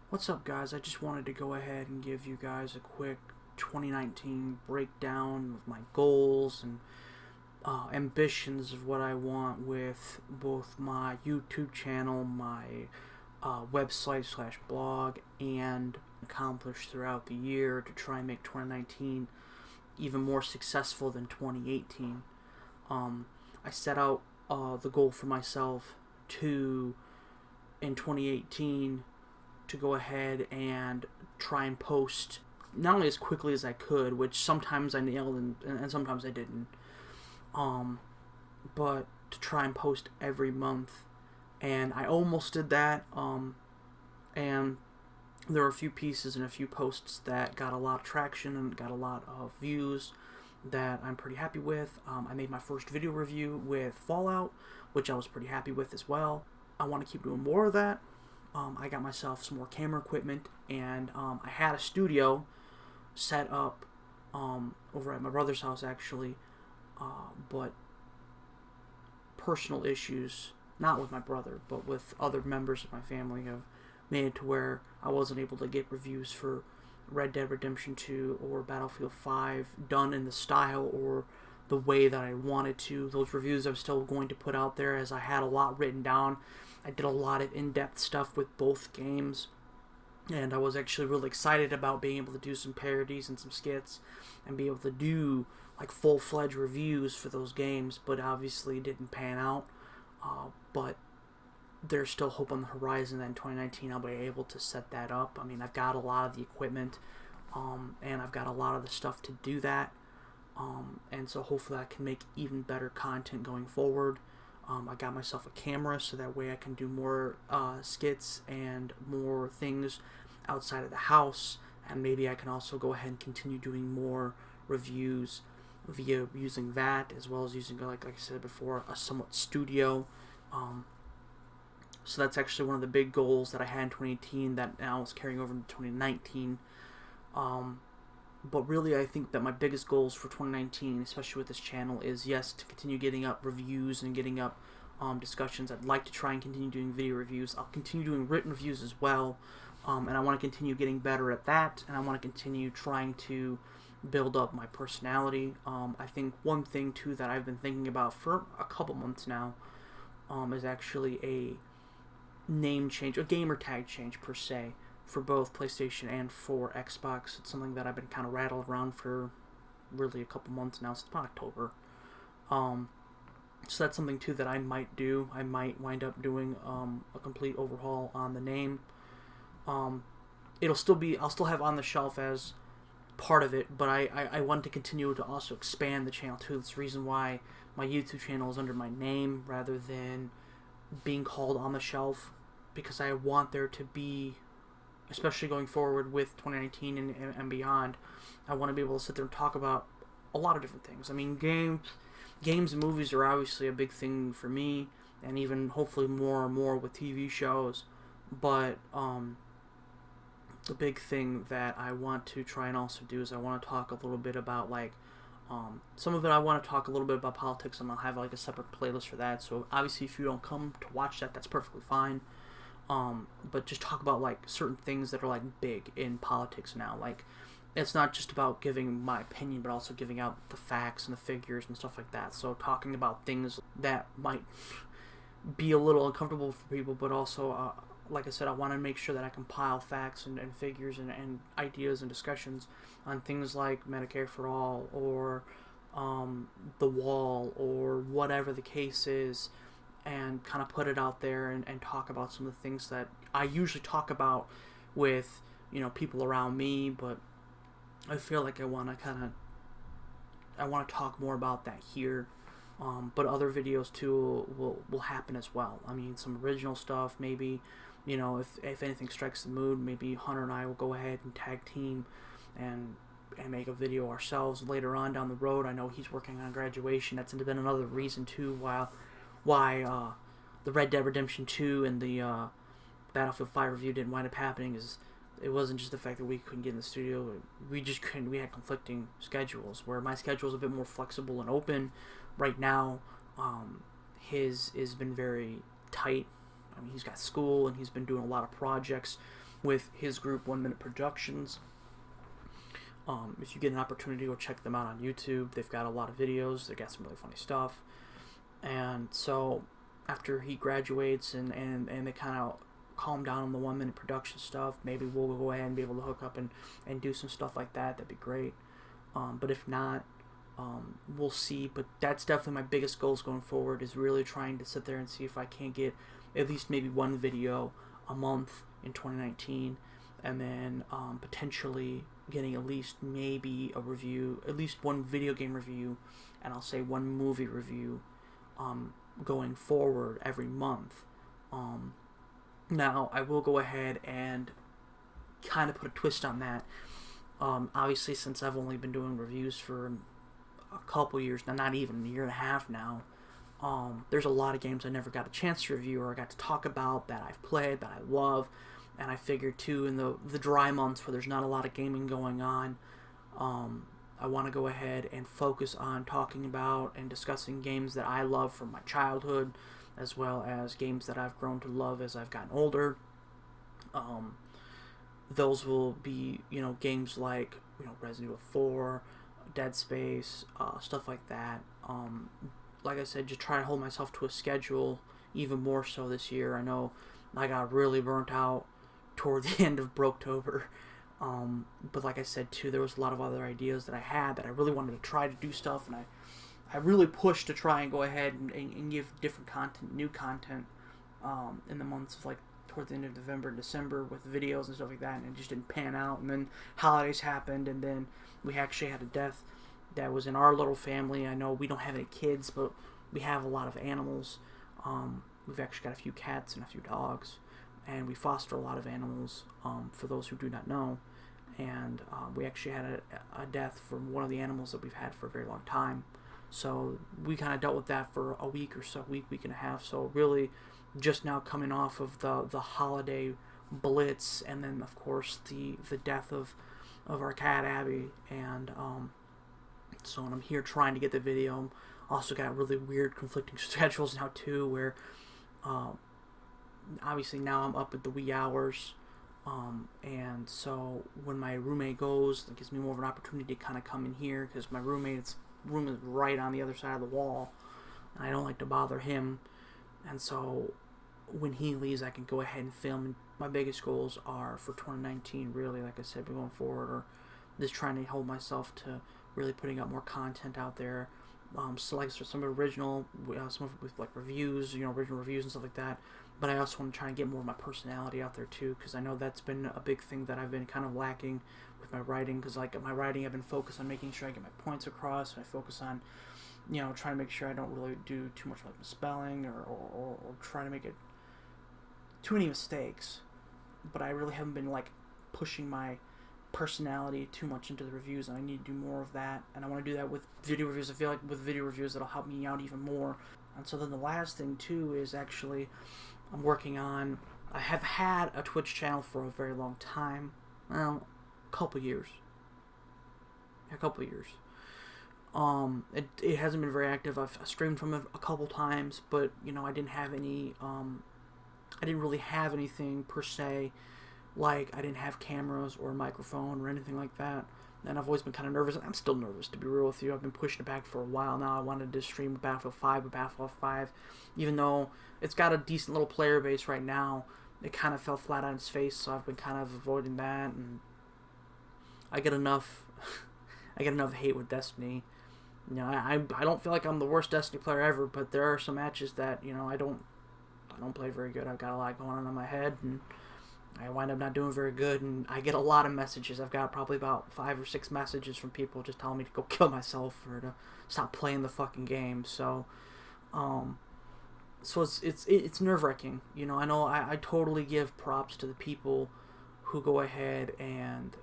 What's up, guys? I just wanted to go ahead and give you guys a quick 2019 breakdown of my goals and ambitions of what I want with both my YouTube channel, my website/blog, and accomplish throughout the year to try and make 2019 even more successful than 2018. I set out the goal for myself in 2018 to go ahead and try and post not only as quickly as I could, which sometimes I nailed and sometimes I didn't, but to try and post every month, and I almost did that, and there were a few pieces and a few posts that got a lot of traction and got a lot of views that I'm pretty happy with. I made my first video review with Fallout, which I was pretty happy with as well. I want to keep doing more of that. I got myself some more camera equipment, and I had a studio set up over at my brother's house, actually, but personal issues, not with my brother, but with other members of my family, have made it to where I wasn't able to get reviews for Red Dead Redemption 2 or Battlefield 5 done in the style or the way that I wanted to. Those reviews I'm still going to put out there, as I had a lot written down. I did a lot of in-depth stuff with both games, and I was actually really excited about being able to do some parodies and some skits and be able to do like full-fledged reviews for those games, but obviously it didn't pan out. But there's still hope on the horizon that in 2019 I'll be able to set that up. I mean, I've got a lot of the equipment, and I've got a lot of the stuff to do that, and so hopefully I can make even better content going forward. I got myself a camera so that way I can do more skits and more things outside of the house, and maybe I can also go ahead and continue doing more reviews via using that, as well as using, like I said before, a somewhat studio. So that's actually one of the big goals that I had in 2018 that now is carrying over into 2019. But really, I think that my biggest goals for 2019, especially with this channel, is, yes, to continue getting up reviews and getting up discussions. I'd like to try and continue doing video reviews. I'll continue doing written reviews as well, and I want to continue getting better at that, and I want to continue trying to build up my personality. I think one thing, too, that I've been thinking about for a couple months now is actually a name change, a gamer tag change, per se, for both PlayStation and for Xbox. It's something that I've been kind of rattled around for really a couple months now, since about October. So that's something too that I might do. I might wind up doing a complete overhaul on the name. I'll still have On the Shelf as part of it, but I want to continue to also expand the channel too. That's the reason why my YouTube channel is under my name rather than being called On the Shelf, because I want there to be, especially going forward with 2019 and beyond, I want to be able to sit there and talk about a lot of different things. I mean, games and movies are obviously a big thing for me, and even hopefully more and more with TV shows, but the big thing that I want to try and also do is I want to talk a little bit about, like, some of it I want to talk a little bit about politics, and I'll have like a separate playlist for that. So obviously if you don't come to watch that, that's perfectly fine. But just talk about like certain things that are like big in politics now. Like, it's not just about giving my opinion, but also giving out the facts and the figures and stuff like that. So talking about things that might be a little uncomfortable for people, but also, like I said, I want to make sure that I compile facts and figures and ideas and discussions on things like Medicare for All or the Wall or whatever the case is, and kind of put it out there and talk about some of the things that I usually talk about with, people around me, but I feel like I want to talk more about that here. But other videos too will happen as well. I mean, some original stuff, maybe, if anything strikes the mood, maybe Hunter and I will go ahead and tag team and make a video ourselves later on down the road. I know he's working on graduation. That's been another reason too why the Red Dead Redemption 2 and the Battlefield 5 review didn't wind up happening. Is it wasn't just the fact that we couldn't get in the studio. We just couldn't. We had conflicting schedules, where my schedule is a bit more flexible and open. Right now, his has been very tight. I mean, he's got school and he's been doing a lot of projects with his group, 1 Minute Productions. If you get an opportunity, go check them out on YouTube. They've got a lot of videos. They got some really funny stuff. And so after he graduates and they kind of calm down on the 1 Minute Production stuff, maybe we'll go ahead and be able to hook up and do some stuff like that. That'd be great. But if not, we'll see. But that's definitely my biggest goals going forward, is really trying to sit there and see if I can't get at least maybe 1 video a month in 2019, and then potentially getting at least maybe a review, at least 1 video game review, and I'll say 1 movie review going forward every month. Now, I will go ahead and kind of put a twist on that. Obviously, since I've only been doing reviews for a couple years now, not even a year and a half now, there's a lot of games I never got a chance to review or I got to talk about that I've played, that I love. And I figured, too, in the dry months where there's not a lot of gaming going on, I want to go ahead and focus on talking about and discussing games that I love from my childhood, as well as games that I've grown to love as I've gotten older. Those will be, games like, Resident Evil 4, Dead Space, stuff like that. Like I said, just try to hold myself to a schedule, even more so this year. I know I got really burnt out toward the end of Broketober. But like I said, too, there was a lot of other ideas that I had that I really wanted to try to do stuff, and I really pushed to try and go ahead and give different content, new content, in the months of, toward the end of November and December with videos and stuff like that, and it just didn't pan out. And then holidays happened, and then we actually had a death that was in our little family. I know we don't have any kids, but we have a lot of animals. We've actually got a few cats and a few dogs, and we foster a lot of animals, for those who do not know. And we actually had a death from one of the animals that we've had for a very long time. So we kind of dealt with that for a week or so, week and a half. So really just now coming off of the holiday blitz, and then of course the death of our cat Abby. And so when I'm here trying to get the video, also got really weird conflicting schedules now too, where obviously now I'm up at the wee hours. And so when my roommate goes, it gives me more of an opportunity to kind of come in here, because my roommate's room is right on the other side of the wall, and I don't like to bother him. And so when he leaves, I can go ahead and film. And my biggest goals are for 2019, really, like I said, going forward, or just trying to hold myself to really putting out more content out there. So like some original, some of it with reviews, original reviews and stuff like that. But I also want to try and get more of my personality out there too, because I know that's been a big thing that I've been kind of lacking with my writing. Because my writing, I've been focused on making sure I get my points across, and I focus on, trying to make sure I don't really do too much misspelling or trying to make it too many mistakes. But I really haven't been pushing my personality too much into the reviews, and I need to do more of that. And I want to do that with video reviews. I feel like with video reviews, it'll help me out even more. And so then the last thing too is actually I'm working on, I have had a Twitch channel for a very long time. Well, a couple years. It hasn't been very active. I've streamed from it a couple times, but I didn't have any, I didn't really have anything per se. I didn't have cameras or a microphone or anything like that. And I've always been kind of nervous. I'm still nervous, to be real with you. I've been pushing it back for a while now. I wanted to stream Battlefield 5 or Battlefield 5. Even though it's got a decent little player base right now, it kind of fell flat on its face, so I've been kind of avoiding that. And I get enough hate with Destiny. I don't feel like I'm the worst Destiny player ever, but there are some matches that, I don't play very good. I've got a lot going on in my head, and I wind up not doing very good, and I get a lot of messages. I've got probably about 5 or 6 messages from people just telling me to go kill myself or to stop playing the fucking game. So, it's nerve-wracking. I know I totally give props to the people who go ahead and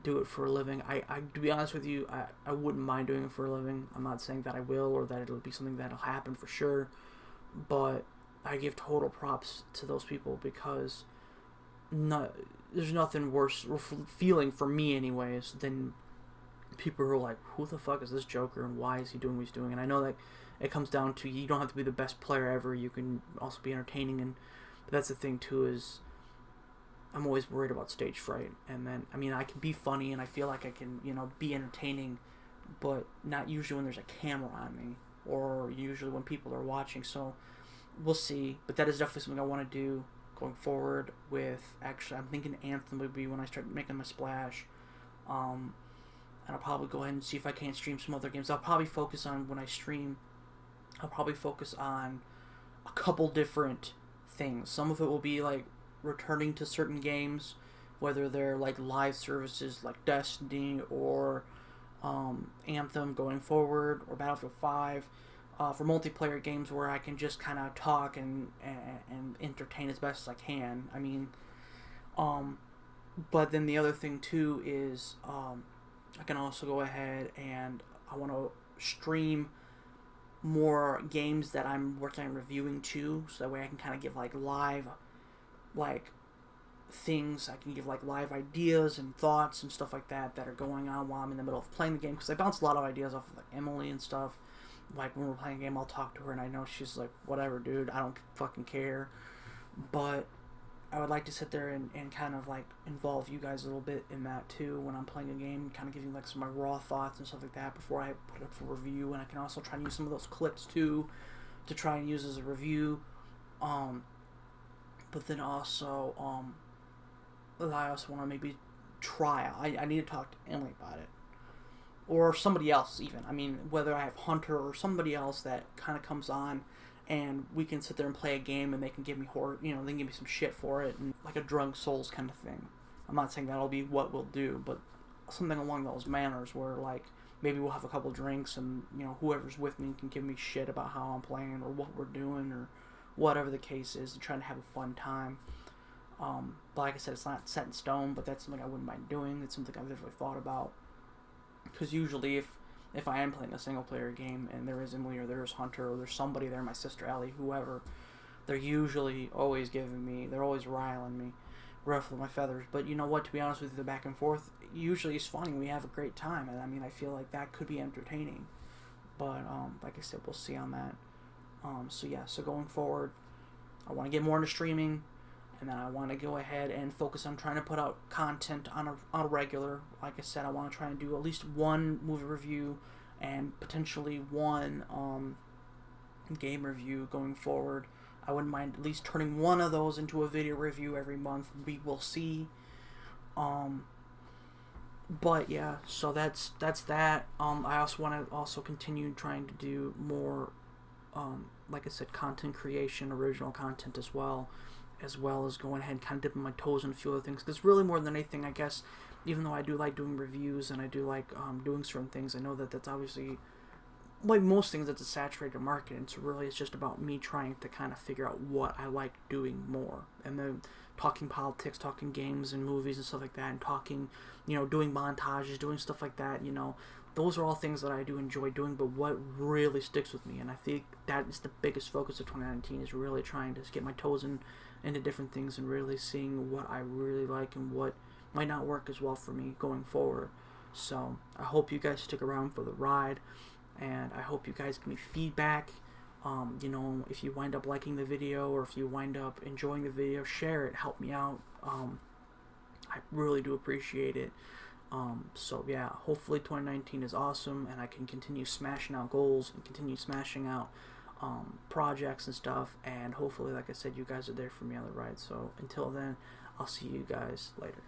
do it for a living. I to be honest with you, I wouldn't mind doing it for a living. I'm not saying that I will or that it'll be something that'll happen for sure, but I give total props to those people, because there's nothing worse feeling for me anyways than people who are like, who the fuck is this Joker and why is he doing what he's doing? And I know that it comes down to, you don't have to be the best player ever, you can also be entertaining. And but that's the thing too, is I'm always worried about stage fright. And then, I mean, I can be funny and I feel like I can, you know, be entertaining, but not usually when there's a camera on me or usually when people are watching. So we'll see. But that is definitely something I want to do going forward with, actually, I'm thinking Anthem would be when I start making my splash. And I'll probably go ahead and see if I can stream some other games. I'll probably focus on, when I stream, I'll probably focus on a couple different things. Some of it will be like returning to certain games, whether they're like live services like Destiny or Anthem going forward, or Battlefield 5, for multiplayer games where I can just kind of talk and entertain as best as I can. I mean, but then the other thing too is I can also go ahead and I want to stream more games that I'm working on reviewing too, so that way I can kind of give like live, like, things. I can give like live ideas and thoughts and stuff like that that are going on while I'm in the middle of playing the game, because I bounce a lot of ideas off of like Emily and stuff. Like when we're playing a game, I'll talk to her and I know she's like, whatever dude, I don't fucking care. But I would like to sit there and kind of like involve you guys a little bit in that too when I'm playing a game, kind of giving like some of my raw thoughts and stuff like that before I put it up for review. And I can also try and use some of those clips too to try and use as a review. But then also I also want to maybe try. I need to talk to Emily about it, or somebody else even. I mean, whether I have Hunter or somebody else that kind of comes on, and we can sit there and play a game, and they can give me horror, you know, they can give me some shit for it, and like a Drunk Souls kind of thing. I'm not saying that'll be what we'll do, but something along those manners where like maybe we'll have a couple drinks, and you know, whoever's with me can give me shit about how I'm playing or what we're doing or whatever the case is, and trying to have a fun time. But like I said, it's not set in stone, but that's something I wouldn't mind doing. It's something I've definitely thought about. Because usually if I am playing a single player game and there is Emily or there's Hunter or there's somebody there, my sister Ellie, whoever, they're usually always giving me, they're always riling me, ruffling my feathers. But you know what, to be honest with you, the back and forth usually is funny. We have a great time, and I mean, I feel like that could be entertaining. But like I said, we'll see on that. So yeah, so going forward, I want to get more into streaming. And then I want to go ahead and focus on trying to put out content on a regular. Like I said, I want to try and do at least one movie review and potentially one game review going forward. I wouldn't mind at least turning one of those into a video review every month. We will see. But yeah, so that's that. I also want to also continue trying to do more, like I said, content creation, original content as well as going ahead and kind of dipping my toes in a few other things. Because really, more than anything, I guess, even though I do like doing reviews and I do like doing certain things, I know that that's obviously, like most things, it's a saturated market. And so really, it's just about me trying to kind of figure out what I like doing more. And then talking politics, talking games and movies and stuff like that, and talking, you know, doing montages, doing stuff like that, you know. Those are all things that I do enjoy doing, but what really sticks with me, and I think that is the biggest focus of 2019, is really trying to get my toes into different things and really seeing what I really like and what might not work as well for me going forward. So I hope you guys stick around for the ride, and I hope you guys give me feedback. You know, if you wind up liking the video or if you wind up enjoying the video, share it, help me out. I really do appreciate it. So yeah, hopefully 2019 is awesome and I can continue smashing out goals and continue smashing out projects and stuff, and hopefully, like I said, you guys are there for me on the ride. So until then, I'll see you guys later.